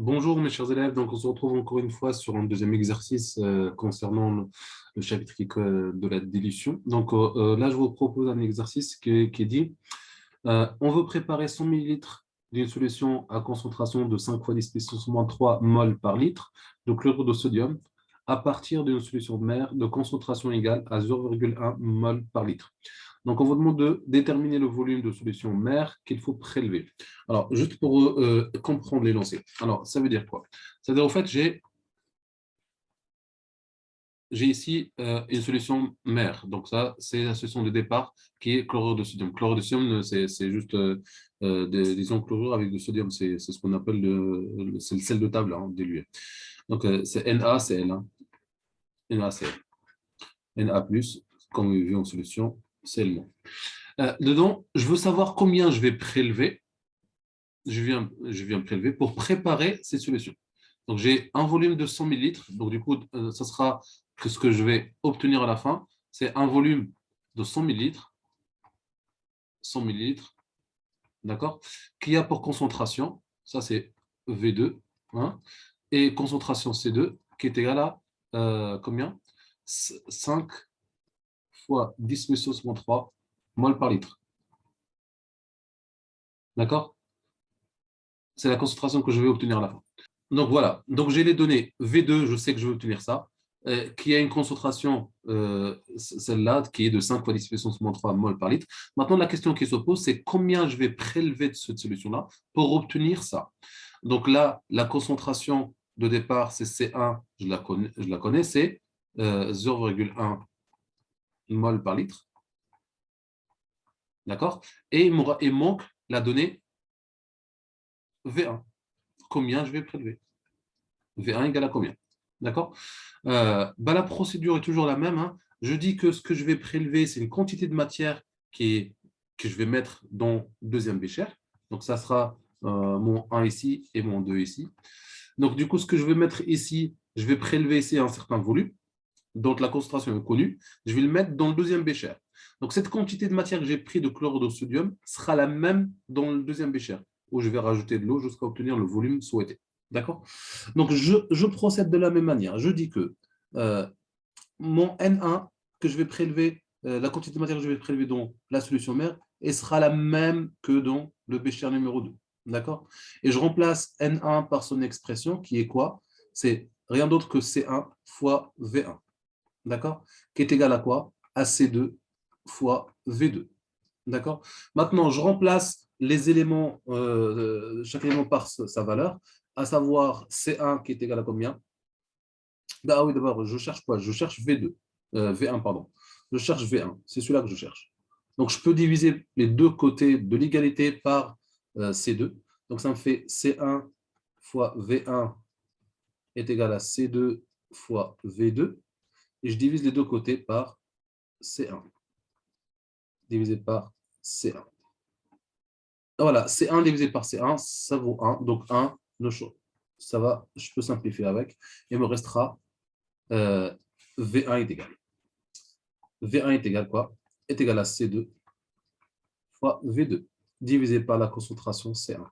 Bonjour mes chers élèves, donc on se retrouve encore une fois sur un deuxième exercice concernant le chapitre de la dilution. Donc là, je vous propose un exercice qui dit on veut préparer 100 millilitres d'une solution à concentration de 5 fois 10 puissance moins 3 mol par litre de chlorure de sodium à partir d'une solution de mer de concentration égale à 0,1 mol par litre. Donc, on vous demande de déterminer le volume de solution mère qu'il faut prélever. Alors, juste pour comprendre l'énoncé. Alors, ça veut dire quoi? Ça veut dire, au fait, j'ai ici une solution mère. Donc, ça, c'est la solution de départ qui est chlorure de sodium. Chlorure de sodium, c'est juste des ions chlorure avec du sodium. C'est ce qu'on appelle c'est le sel de table hein, dilué. Donc, c'est NaCl. NaCl. Na+, comme on vu en solution, c'est le mot. Dedans, je veux savoir combien je vais prélever. Je viens prélever pour préparer cette solution. Donc, j'ai un volume de 100 millilitres. Donc, du coup, ça sera que ce que je vais obtenir à la fin, c'est un volume de 100 millilitres, 100 millilitres, d'accord, qui a pour concentration, ça c'est V2, hein, et concentration C2, qui est égale à combien? 5 fois 10 puissance moins 3 mol par litre. D'accord? C'est la concentration que je vais obtenir à la fin. Donc voilà, donc j'ai les données V2, je sais que je vais obtenir ça, qui a une concentration, celle-là, qui est de 5 fois 10 puissance moins 3 mol par litre. Maintenant, la question qui se pose, c'est combien je vais prélever de cette solution-là pour obtenir ça. Donc là, la concentration de départ, c'est C1, je la connais c'est 0,1 mol par litre. D'accord? Et il manque la donnée V1. Combien je vais prélever? V1 égale à combien? D'accord? La procédure est toujours la même. Hein. Je dis que ce que je vais prélever, c'est une quantité de matière que je vais mettre dans le deuxième bécher. Donc, ça sera mon 1 ici et mon 2 ici. Donc, du coup, ce que je vais mettre ici, je vais prélever ici un certain volume. Donc, la concentration est connue. Je vais le mettre dans le deuxième bécher. Donc, cette quantité de matière que j'ai pris de chlorure de sodium sera la même dans le deuxième bécher, où je vais rajouter de l'eau jusqu'à obtenir le volume souhaité. D'accord? Donc, je procède de la même manière. Je dis que mon N1 que je vais prélever, la quantité de matière que je vais prélever dans la solution mère, elle sera la même que dans le bécher numéro 2. D'accord? Et je remplace N1 par son expression qui est quoi? C'est rien d'autre que C1 fois V1. D'accord? Qui est égal à quoi? À C2 fois V2. D'accord? Maintenant, je remplace les éléments, chaque élément par sa valeur, à savoir C1 qui est égal à combien? Ah oui, d'abord, je cherche quoi? Je cherche V2, V1, pardon. Je cherche V1, c'est celui-là que je cherche. Donc, je peux diviser les deux côtés de l'égalité par C2. Donc, ça me fait C1 fois V1 est égal à C2 fois V2. Et je divise les deux côtés par C1. Divisé par C1. Voilà, C1 divisé par C1, ça vaut 1. Donc 1, ça va, je peux simplifier avec. Il me restera V1 est égal. V1 est égal quoi? Est égal à C2 fois V2, divisé par la concentration C1.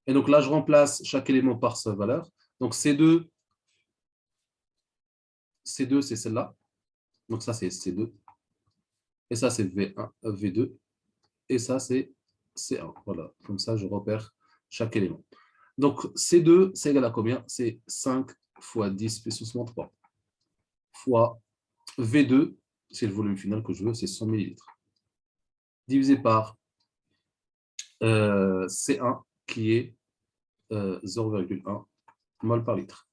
Et donc là, je remplace chaque élément par sa valeur. Donc C2, c'est celle-là. Donc ça, c'est C2. Et ça, c'est V1, V2. Et ça, c'est C1. Voilà, comme ça, je repère chaque élément. Donc, C2, c'est égal à combien? C'est 5 fois 10 puissance moins 3 fois V2, c'est le volume final que je veux, c'est 100 millilitres. Divisé par C1, qui est 0,1 mol par litre.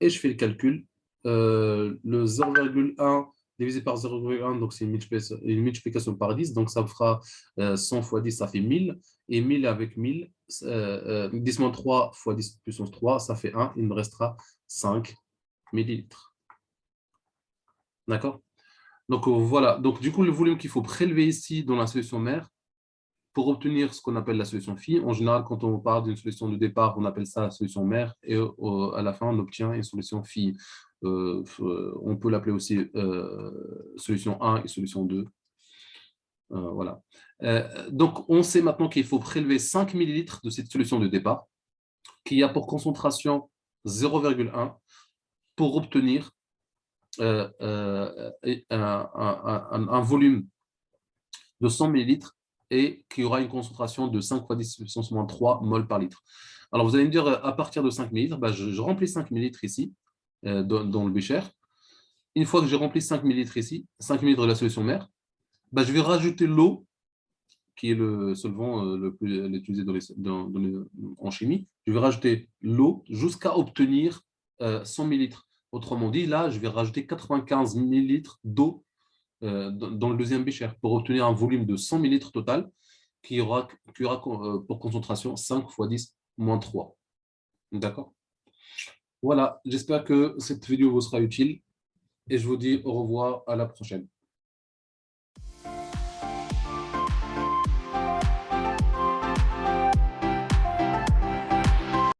Et je fais le calcul. Le 0,1 divisé par 0,1, donc c'est une multiplication par 10, donc ça fera 100 fois 10, ça fait 1000. Et 1000 avec 1000, 10-3 fois 10 puissance 3, ça fait 1. Il me restera 5 millilitres. D'accord? Donc voilà. Donc du coup, le volume qu'il faut prélever ici dans la solution mère, pour obtenir ce qu'on appelle la solution phi, en général, quand on parle d'une solution de départ, on appelle ça la solution mère, et à la fin, on obtient une solution phi. On peut l'appeler aussi solution 1 et solution 2. Voilà. Donc, on sait maintenant qu'il faut prélever 5 millilitres de cette solution de départ qui a pour concentration 0,1 pour obtenir un volume de 100 millilitres et qui aura une concentration de 5 fois 10 puissance moins 3 mol par litre. Alors, vous allez me dire, à partir de 5 millilitres, bah, je remplis 5 millilitres ici, dans le bécher. Une fois que j'ai rempli 5 millilitres ici, 5 millilitres de la solution mère, bah, je vais rajouter l'eau, qui est le solvant le plus utilisé en chimie. Je vais rajouter l'eau jusqu'à obtenir 100 millilitres. Autrement dit, là, je vais rajouter 95 millilitres d'eau dans le deuxième bécher pour obtenir un volume de 100 millilitres total qui aura pour concentration 5 fois 10 moins 3. D'accord? Voilà, j'espère que cette vidéo vous sera utile et je vous dis au revoir à la prochaine.